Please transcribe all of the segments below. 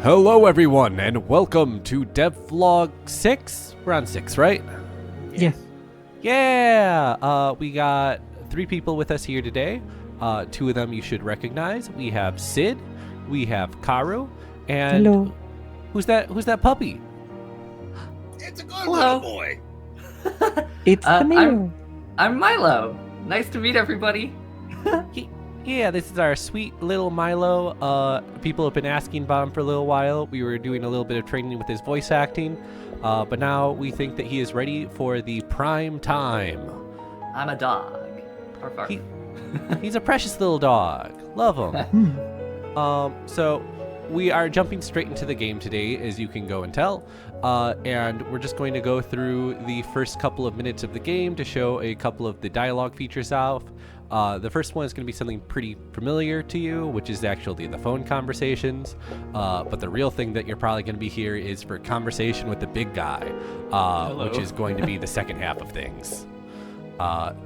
Hello everyone, and welcome to Devlog 6? We're on 6, right? Yeah. Yeah! We got 3 people with us here today. 2 of them you should recognize. We have Sid, we have Karu, and Hello. Who's that puppy? It's a good Hello. little boy. It's the Milo. I'm Milo. Nice to meet everybody. Yeah, this is our sweet little Milo. People have been asking about him for a little while. We were doing a little bit of training with his voice acting, but now we think that he is ready for the prime time. I'm a dog. Arf, arf. He's a precious little dog. Love him. So we are jumping straight into the game today, as you can go and tell. And we're just going to go through the first couple of minutes of the game to show a couple of the dialogue features off. The first one is going to be something pretty familiar to you, which is actually the phone conversations. But the real thing that you're probably going to be here is for conversation with the big guy, which is going to be the second half of things.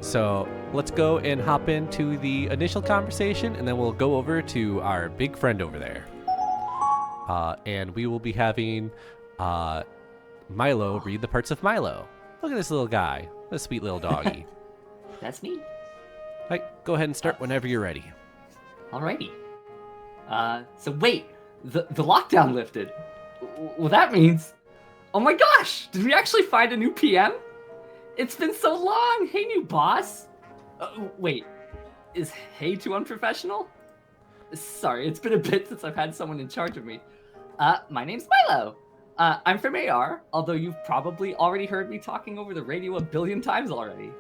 So let's go and hop into the initial conversation, and then we'll go over to our big friend over there. And we will be having Milo read the parts of Milo. Look at this little guy, this sweet little doggy. That's me. All right, go ahead and start whenever you're ready. Alrighty. So wait, the lockdown lifted. Well, that means, oh my gosh, did we actually find a new PM? It's been so long. Hey, new boss. Wait, is hey too unprofessional? Sorry, it's been a bit since I've had someone in charge of me. My name's Milo. I'm from AR, although you've probably already heard me talking over the radio a billion times already.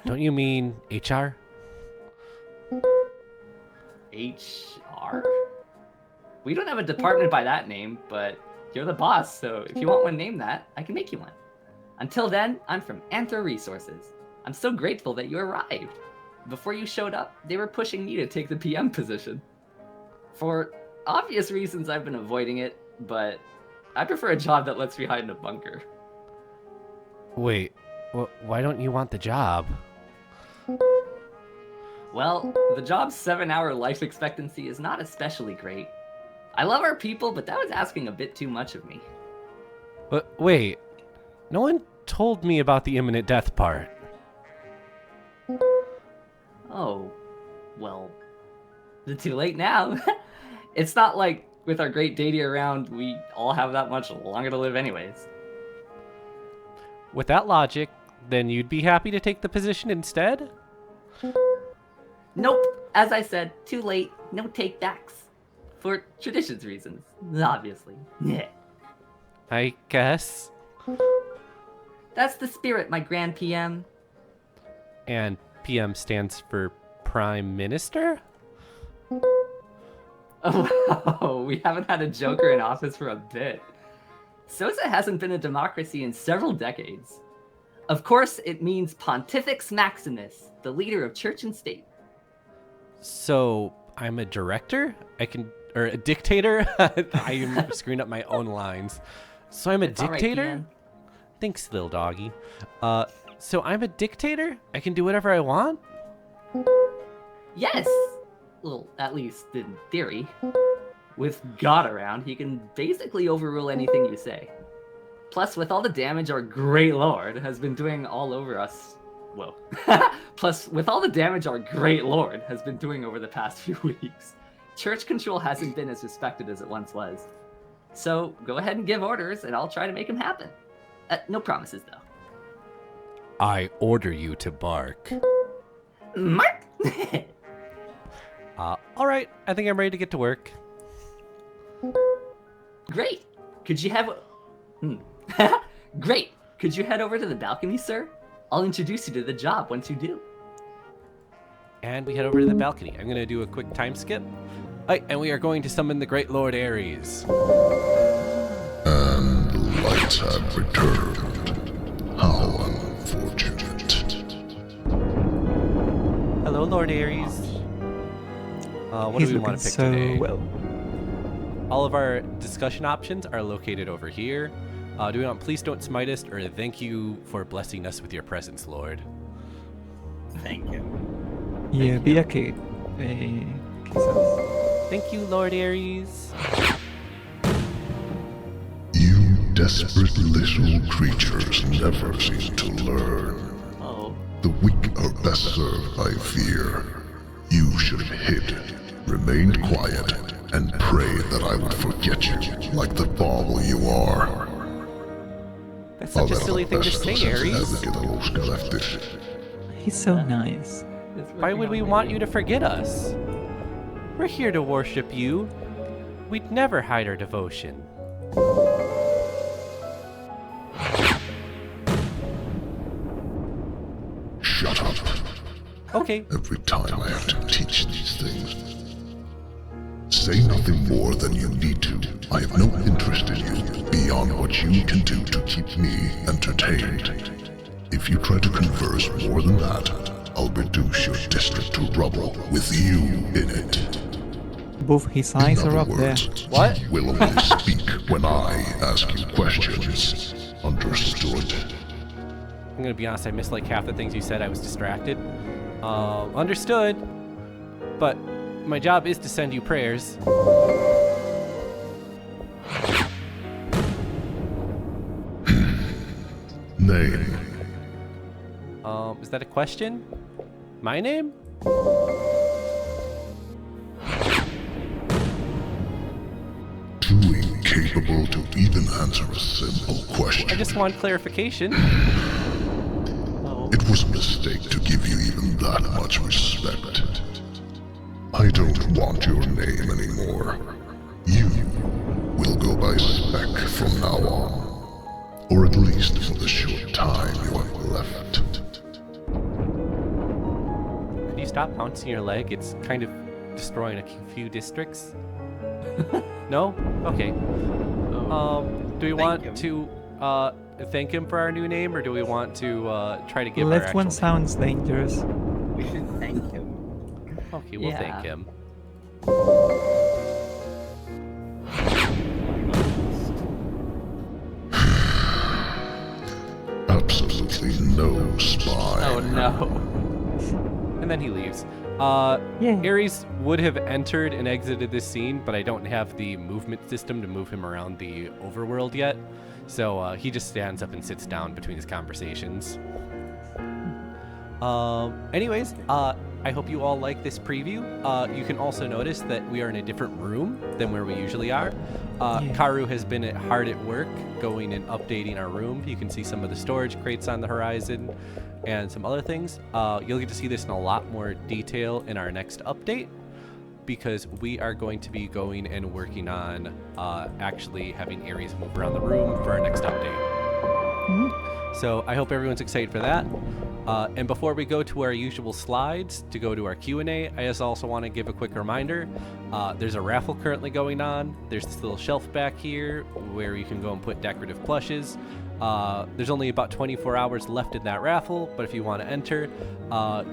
Don't you mean HR? HR? We don't have a department by that name, but you're the boss, so if you want one named that, I can make you one. Until then, I'm from Anthro Resources. I'm so grateful that you arrived. Before you showed up, they were pushing me to take the PM position. For obvious reasons, I've been avoiding it, but I prefer a job that lets me hide in a bunker. Wait, why don't you want the job? Well, the job's 7-hour life expectancy is not especially great. I love our people, but that was asking a bit too much of me. But wait, no one told me about the imminent death part. Oh, well, it's too late now. It's not like with our great deity around, we all have that much longer to live anyways. With that logic, then you'd be happy to take the position instead? Nope, as I said, too late, no take backs. For tradition's reasons, obviously. Yeah. I guess. That's the spirit, my grand PM. And PM stands for Prime Minister? Oh, wow, we haven't had a Joker in office for a bit. Soza hasn't been a democracy in several decades. Of course, it means Pontifex Maximus, the leader of church and state. So, I'm a director? Or a dictator? I am screwing up my own lines. So I'm a It's all right, dictator? PM. Thanks, little doggy. So I'm a dictator? I can do whatever I want? Yes! Well, at least in theory. With God around, he can basically overrule anything you say. Plus, with all the damage our great lord has been doing all over us... Whoa. Plus, with all the damage our great lord has been doing over the past few weeks, church control hasn't been as respected as it once was. So, go ahead and give orders, and I'll try to make them happen. No promises, though. I order you to bark. Mark! Alright, I think I'm ready to get to work. Great! Could you have... Great! Could you head over to the balcony, sir? I'll introduce you to the job once you do. And we head over to the balcony. I'm going to do a quick time skip. Alright, and we are going to summon the great Lord Aries. And the lights have returned. How unfortunate. Hello, Lord Aries. What He's do we looking want to pick so today? well. All of our discussion options are located over here. Do we want Please Don't Smite Us or Thank You for Blessing Us with Your Presence, Lord? Thank you. Yeah, be a kid. Quizás. Thank you, Lord Aries. You desperate little creatures never seem to learn. Oh. The weak are best served by fear. You should have hid, remained quiet, and prayed that I would forget you like the bauble you are. That's such a silly thing to say, Aries. He's so nice. Why would we want you to forget us? We're here to worship you. We'd never hide our devotion. Shut up. Okay. Every time I have to teach these things. Say nothing more than you need to. I have no interest in you beyond what you can do to keep me entertained. If you try to converse more than that, I'll reduce your district to rubble with you in it. Boof, his eyes In are other up there. words, What? you will only speak when I ask you questions. Understood? I'm gonna be honest, I missed like half the things you said. I was distracted. Understood. But my job is to send you prayers. Name. Is that a question? My name? Too incapable to even answer a simple question. I just want clarification. It was a mistake to give you even that much respect. I don't want your name anymore. You will go by Spec from now on. Or at least for the short time you have left. Could you stop bouncing your leg? It's kind of destroying a few districts. No? Okay. Do we want to thank him for our new name, or do we want to try to give our Left actual one name? sounds dangerous. We should thank him. Okay, we'll Yeah. thank him. Absolutely no spy. Oh no. And then he leaves. Yeah. Aries would have entered and exited this scene, but I don't have the movement system to move him around the overworld yet. So he just stands up and sits down between his conversations. Anyways, I hope you all like this preview. You can also notice that we are in a different room than where we usually are. Yeah. Karu has been hard at work going and updating our room. You can see some of the storage crates on the horizon and some other things. You'll get to see this in a lot more detail in our next update, because we are going to be going and working on actually having Aries move around the room for our next update. So I hope everyone's excited for that. And before we go to our usual slides to go to our Q&A, I just also want to give a quick reminder. There's a raffle currently going on. There's this little shelf back here where you can go and put decorative plushes. There's only about 24 hours left in that raffle, but if you want to enter,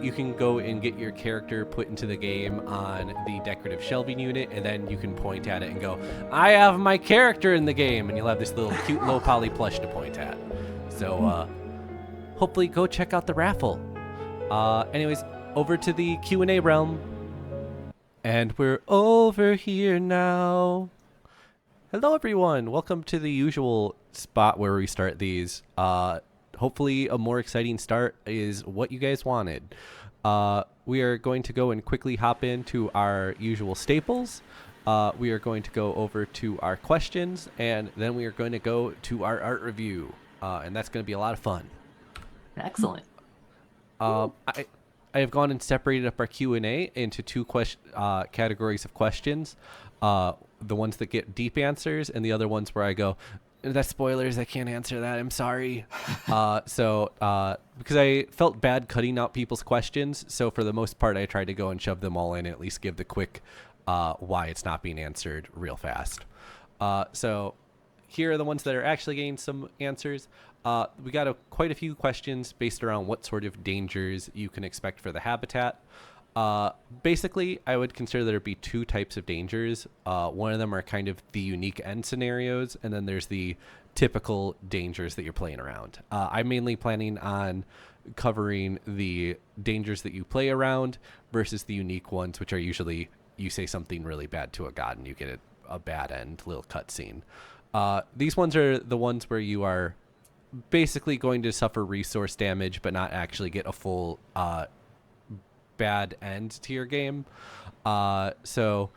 you can go and get your character put into the game on the decorative shelving unit, and then you can point at it and go, I have my character in the game, and you'll have this little cute low poly plush to point at. So hopefully go check out the raffle. Anyways, over to the Q&A realm. And we're over here now. Hello, everyone. Welcome to the usual spot where we start these. Hopefully a more exciting start is what you guys wanted. We are going to go and quickly hop into our usual staples. We are going to go over to our questions, and then we are going to go to our art review. And that's going to be a lot of fun. Excellent. I have gone and separated up our Q&A into two categories of questions. The ones that get deep answers, and the other ones where I go, that's spoilers, I can't answer that, I'm sorry. Because I felt bad cutting out people's questions, so for the most part I tried to go and shove them all in and at least give the quick why it's not being answered real fast. So here are the ones that are actually getting some answers. We got quite a few questions based around what sort of dangers you can expect for the habitat. Basically, I would consider there to be two types of dangers. One of them are kind of the unique end scenarios, and then there's the typical dangers that you're playing around. I'm mainly planning on covering the dangers that you play around versus the unique ones, which are usually you say something really bad to a god and you get a bad end, little cutscene. These ones are the ones where you are basically going to suffer resource damage but not actually get a full bad end to your game. So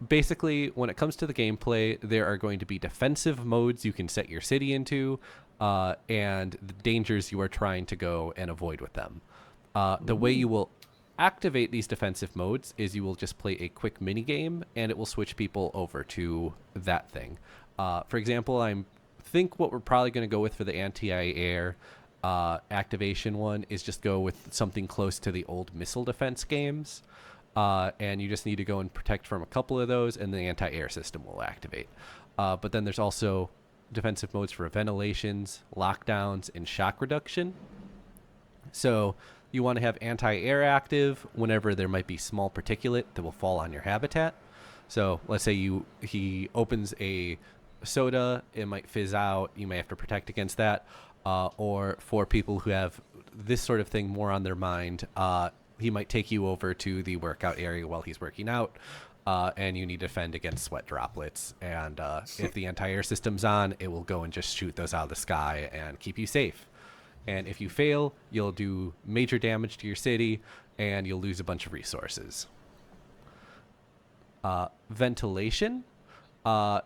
basically, when it comes to the gameplay, there are going to be defensive modes you can set your city into, and the dangers you are trying to go and avoid with them. The way you will activate these defensive modes is you will just play a quick mini game, and it will switch people over to that thing. For example, I think what we're probably going to go with for the anti-air activation one is just go with something close to the old missile defense games. And you just need to go and protect from a couple of those, and the anti-air system will activate. But then there's also defensive modes for ventilations, lockdowns, and shock reduction. So you want to have anti-air active whenever there might be small particulate that will fall on your habitat. So let's say he opens a soda, it might fizz out, you may have to protect against that. Or for people who have this sort of thing more on their mind, he might take you over to the workout area while he's working out, and you need to defend against sweat droplets. And if the anti-air system's on, it will go and just shoot those out of the sky and keep you safe. And if you fail, you'll do major damage to your city, and you'll lose a bunch of resources. Ventilation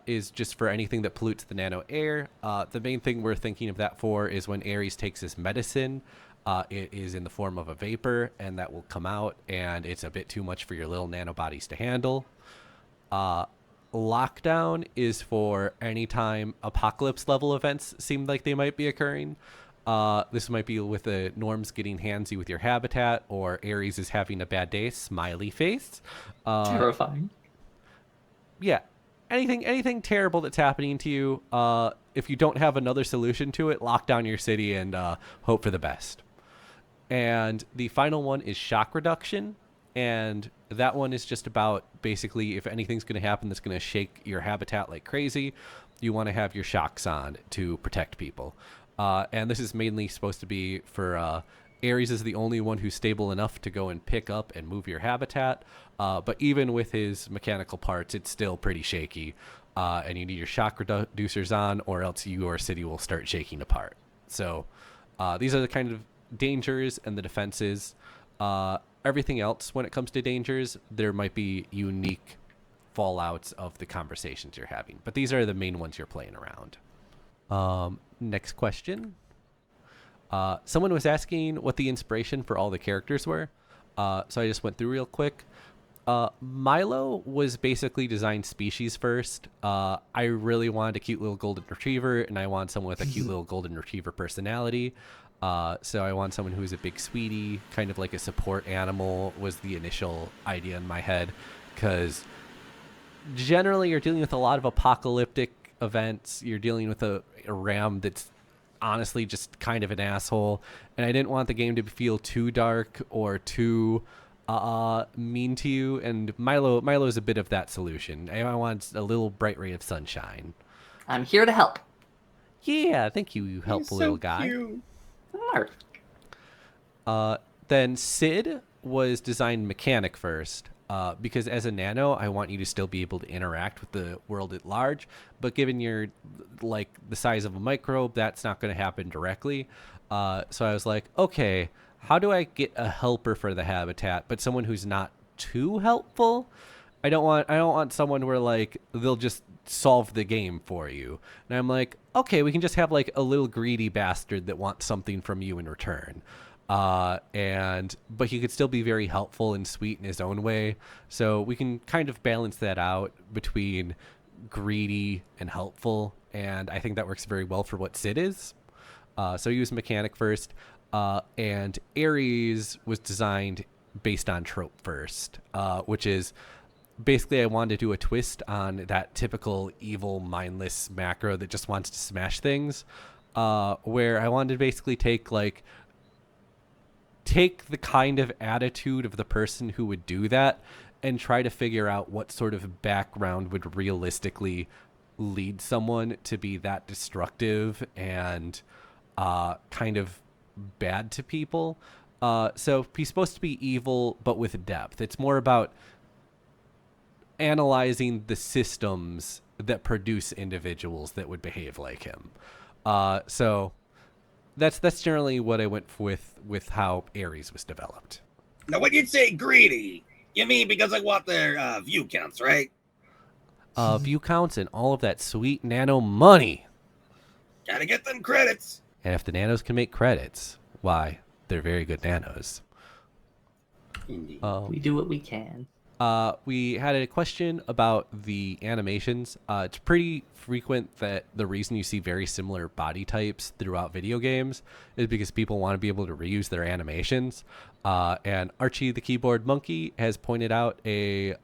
is just for anything that pollutes the nano air. The main thing we're thinking of that for is when Aries takes his medicine. It is in the form of a vapor, and that will come out, and it's a bit too much for your little nanobodies to handle. Lockdown is for any time apocalypse level events seem like they might be occurring. This might be with the norms getting handsy with your habitat, or Aries is having a bad day, smiley face. Terrifying. Yeah. Anything terrible that's happening to you, if you don't have another solution to it, lock down your city and hope for the best. And the final one is shock reduction, and that one is just about basically if anything's going to happen that's going to shake your habitat like crazy, you want to have your shocks on to protect people. And this is mainly supposed to be for Aries is the only one who's stable enough to go and pick up and move your habitat. But even with his mechanical parts, it's still pretty shaky. And you need your shock reducers on, or else your city will start shaking apart. So these are the kind of dangers and the defenses. Everything else, when it comes to dangers, there might be unique fallouts of the conversations you're having. But these are the main ones you're playing around. Next question. Someone was asking what the inspiration for all the characters were. So I just went through real quick. Milo was basically designed species first. I really wanted a cute little golden retriever, and I want someone with a cute little golden retriever personality. So I want someone who's a big sweetie, kind of like a support animal was the initial idea in my head. Because generally you're dealing with a lot of apocalyptic events. You're dealing with a ram that's honestly just kind of an asshole, and I didn't want the game to feel too dark or too mean to you, and Milo's a bit of that solution. I want a little bright ray of sunshine. I'm here to help. Yeah, thank you, you helpful little guy. Cute. Smart. Then Sid was designed mechanic first. Because as a nano, I want you to still be able to interact with the world at large, but given you're like the size of a microbe, that's not going to happen directly. So I was like, okay, how do I get a helper for the habitat, but someone who's not too helpful? I don't want someone where like they'll just solve the game for you. And I'm like, okay, we can just have like a little greedy bastard that wants something from you in return. But he could still be very helpful and sweet in his own way. So we can kind of balance that out between greedy and helpful. And I think that works very well for what Sid is. So he was mechanic first. And Aries was designed based on trope first, which is basically I wanted to do a twist on that typical evil, mindless macro that just wants to smash things, where I wanted to basically take the kind of attitude of the person who would do that and try to figure out what sort of background would realistically lead someone to be that destructive and kind of bad to people. So he's supposed to be evil, but with depth. It's more about analyzing the systems that produce individuals that would behave like him. So that's generally what I went with how Aries was developed. Now, when you say greedy, you mean because I want their view counts, right? View counts and all of that sweet nano money. Gotta get them credits. And if the nanos can make credits, why, they're very good nanos. Indeed. We do what we can. We had a question about the animations. It's pretty frequent that the reason you see very similar body types throughout video games is because people want to be able to reuse their animations. And Archie the keyboard monkey has pointed out a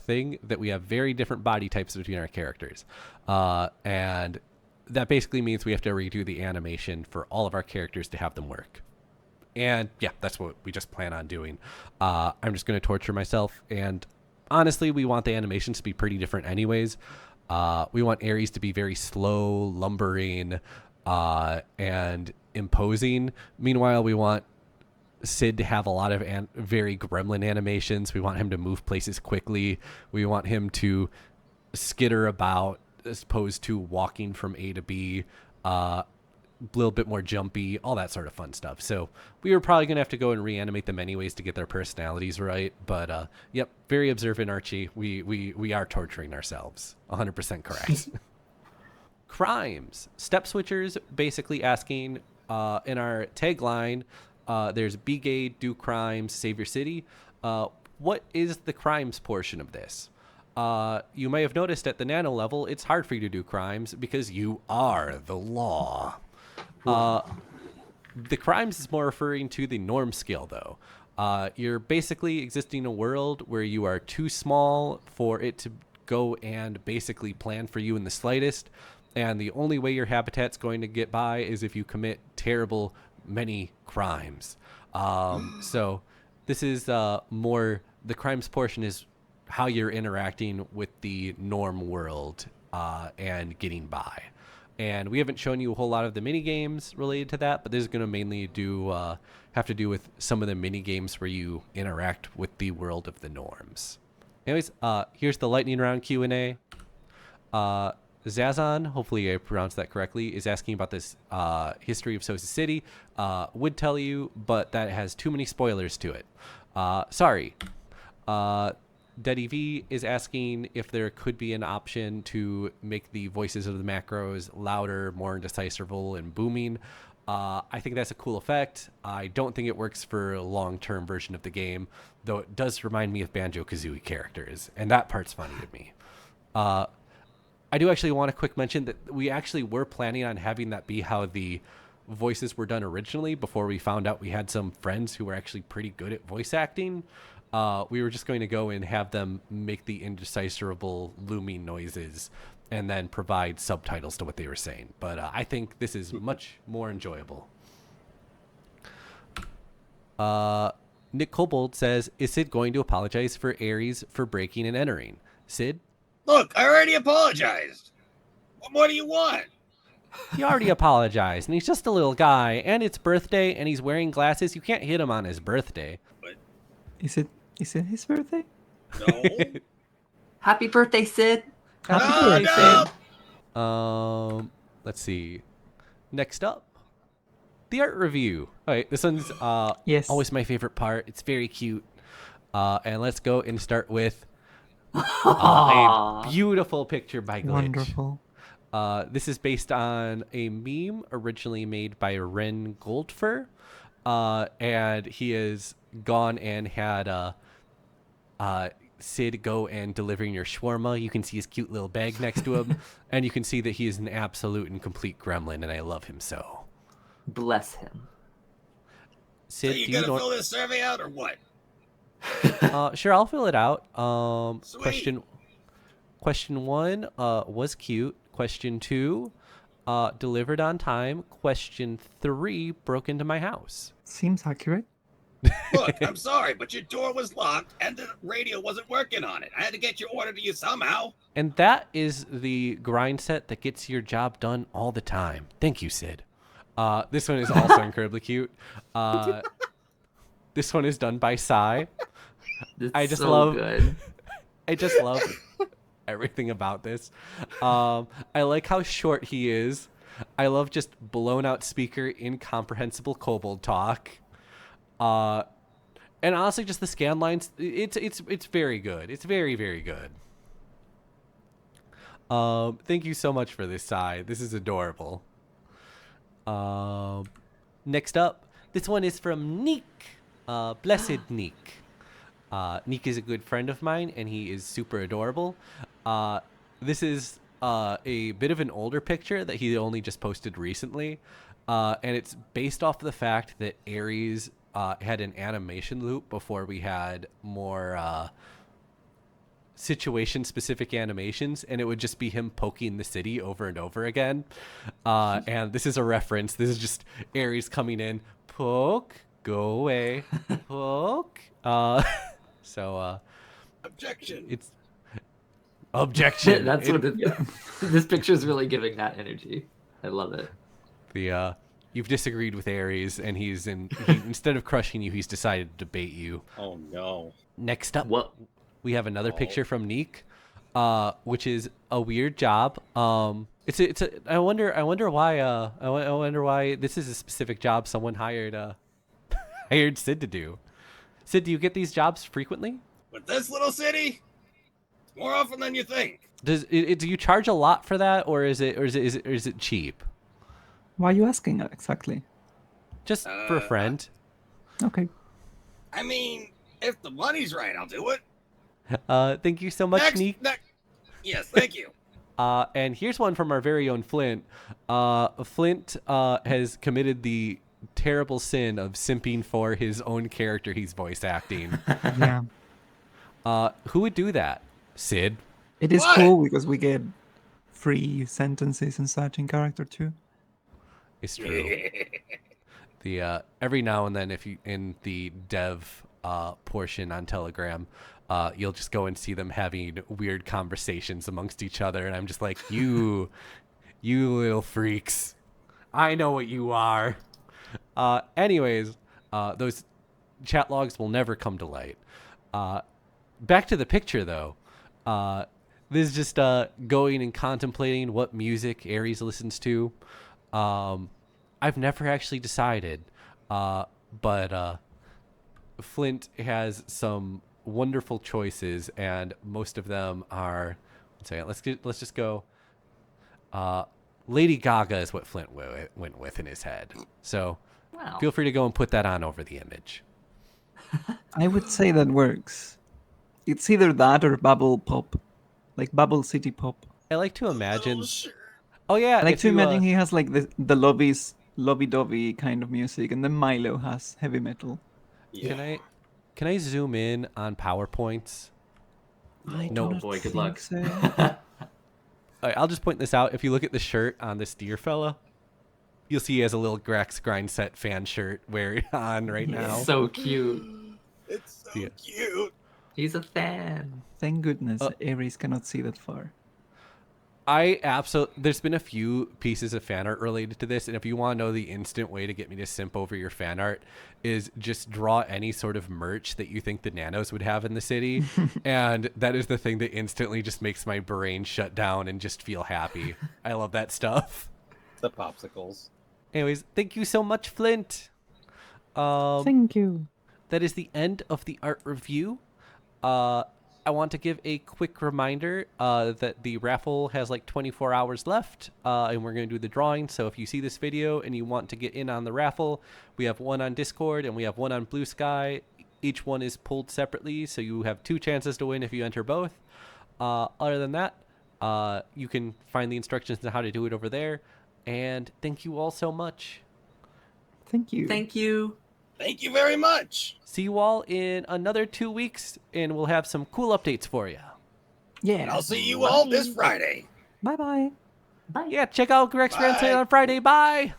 thing that we have very different body types between our characters. And that basically means we have to redo the animation for all of our characters to have them work. And yeah, that's what we just plan on doing. I'm just going to torture myself. And honestly, we want the animations to be pretty different anyways. We want Aries to be very slow, lumbering, and imposing. Meanwhile, we want Sid to have a lot of very gremlin animations. We want him to move places quickly. We want him to skitter about as opposed to walking from A to B. A little bit more jumpy, all that sort of fun stuff. So we were probably going to have to go and reanimate them anyways to get their personalities right. But yep, very observant Archie. We are torturing ourselves. 100% correct. Crimes. Step switchers basically asking in our tagline, there's be gay, do crimes, save your city. What is the crimes portion of this? You may have noticed at the nano level, it's hard for you to do crimes because you are the law. The crimes is more referring to the norm scale, though. You're basically existing in a world where you are too small for it to go and basically plan for you in the slightest. And the only way your habitat's going to get by is if you commit terrible, many crimes. So this is more, the crimes portion is how you're interacting with the norm world and getting by. And we haven't shown you a whole lot of the mini games related to that, but this is going to mainly have to do with some of the mini games where you interact with the world of the norms. Anyways, here's the lightning round Q&A. Zazan, hopefully I pronounced that correctly, is asking about this history of Soza City. Would tell you, but that has too many spoilers to it. Sorry. Daddy V is asking if there could be an option to make the voices of the macros louder, more indecipherable, and booming. I think that's a cool effect. I don't think it works for a long-term version of the game, though it does remind me of Banjo-Kazooie characters, and that part's funny to me. I do actually want a quick mention that we actually were planning on having that be how the voices were done originally before we found out we had some friends who were actually pretty good at voice acting. We were just going to go and have them make the indecipherable looming noises and then provide subtitles to what they were saying. But I think this is much more enjoyable. Nick Kobold says, is Sid going to apologize for Aries for breaking and entering? Sid? Look, I already apologized. What more do you want? He already apologized, and he's just a little guy, and it's birthday, and he's wearing glasses. You can't hit him on his birthday. Is it his birthday? No. Happy birthday, Sid. Happy no. birthday. Let's see. Next up, the art review. All right, this one's Yes. always my favorite part. It's very cute. And let's go and start with a beautiful picture by Glitch. Wonderful. This is based on a meme originally made by Ren Goldfur. And he has gone and had Sid go and delivering your shawarma. You can see his cute little bag next to him. And you can see that he is an absolute and complete gremlin, and I love him so. Bless him. Sid, So you do you gonna know... fill this survey out or what? Sure, I'll fill it out. Sweet. Question 1 was cute. Question 2 delivered on time. Question 3 broke into my house. Seems accurate. Look, I'm sorry, but your door was locked and the radio wasn't working on it. I had to get your order to you somehow. And that is the grind set that gets your job done all the time. Thank you, Sid. This one is also incredibly cute. This one is done by Sai. It's I just so love good. I just love everything about this. I like how short he is. I love just blown out speaker, incomprehensible kobold talk. And honestly, just the scan lines. It's very good. It's very, very good. Thank you so much for this, Sai. This is adorable. Next up, this one is from Neek. Blessed Neek. Neek is a good friend of mine, and he is super adorable. This is a bit of an older picture that he only just posted recently, and it's based off the fact that Aries had an animation loop before we had more situation-specific animations, and it would just be him poking the city over and over again. And this is a reference. This is just Aries coming in, poke, go away, poke. Objection. It's objection. That's what this picture is really giving that energy. I love it. You've disagreed with Aries, and instead of crushing you, he's decided to bait you. Oh no. Next up, What? we have another picture from Neek, which is a weird job. I wonder why this is a specific job someone hired Sid to do. Sid, do you get these jobs frequently? With this little city, it's more often than you think. Do you charge a lot for that, or is it cheap? Why are you asking exactly? Just for a friend. Okay. I mean, if the money's right, I'll do it. Thank you so much, Neek. Yes, thank you. And here's one from our very own Flint. Flint has committed the terrible sin of simping for his own character he's voice acting. Yeah. Who would do that? Sid? It is What? cool because we get free sentences and such in character too. It's true. The every now and then, if you in the dev portion on Telegram, you'll just go and see them having weird conversations amongst each other, and I'm just like, you little freaks, I know what you are. Anyways, those chat logs will never come to light. Back to the picture though. This is just going and contemplating what music Aries listens to. I've never actually decided, but Flint has some wonderful choices, and most of them are. Let's just go. Lady Gaga is what Flint went with in his head. So Wow. feel free to go and put that on over the image. I would say that works. It's either that or bubble pop, like bubble city pop. I like to imagine. Oh, sure. Oh yeah, I like if to you, imagine he has like the lovey-dovey kind of music, and then Milo has heavy metal. Yeah. Can I zoom in on PowerPoints? I No. do not Boy, good think luck. so. All right, I'll just point this out. If you look at the shirt on this deer fella, you'll see he has a little Grex Grind Set fan shirt on right now. So cute. It's so Yeah. cute. He's a fan. Thank goodness Aries cannot see that far. There's been a few pieces of fan art related to this, and if you want to know the instant way to get me to simp over your fan art is just draw any sort of merch that you think the nanos would have in the city, and that is the thing that instantly just makes my brain shut down and just feel happy. I love that stuff. The popsicles. Anyways, thank you so much, Flint. Thank you. That is the end of the art review. I want to give a quick reminder that the raffle has like 24 hours left, and we're going to do the drawing. So if you see this video and you want to get in on the raffle, we have one on Discord and we have one on Blue Sky. Each one is pulled separately, so you have 2 chances to win if you enter both. Other than that, you can find the instructions on how to do it over there. And thank you all so much. Thank you. Thank you. Thank you very much. See you all in another 2 weeks, and we'll have some cool updates for you. Yeah. And I'll see you all this Friday. Bye bye. Bye. Yeah, check out Grex Bye. Ransom on Friday. Bye.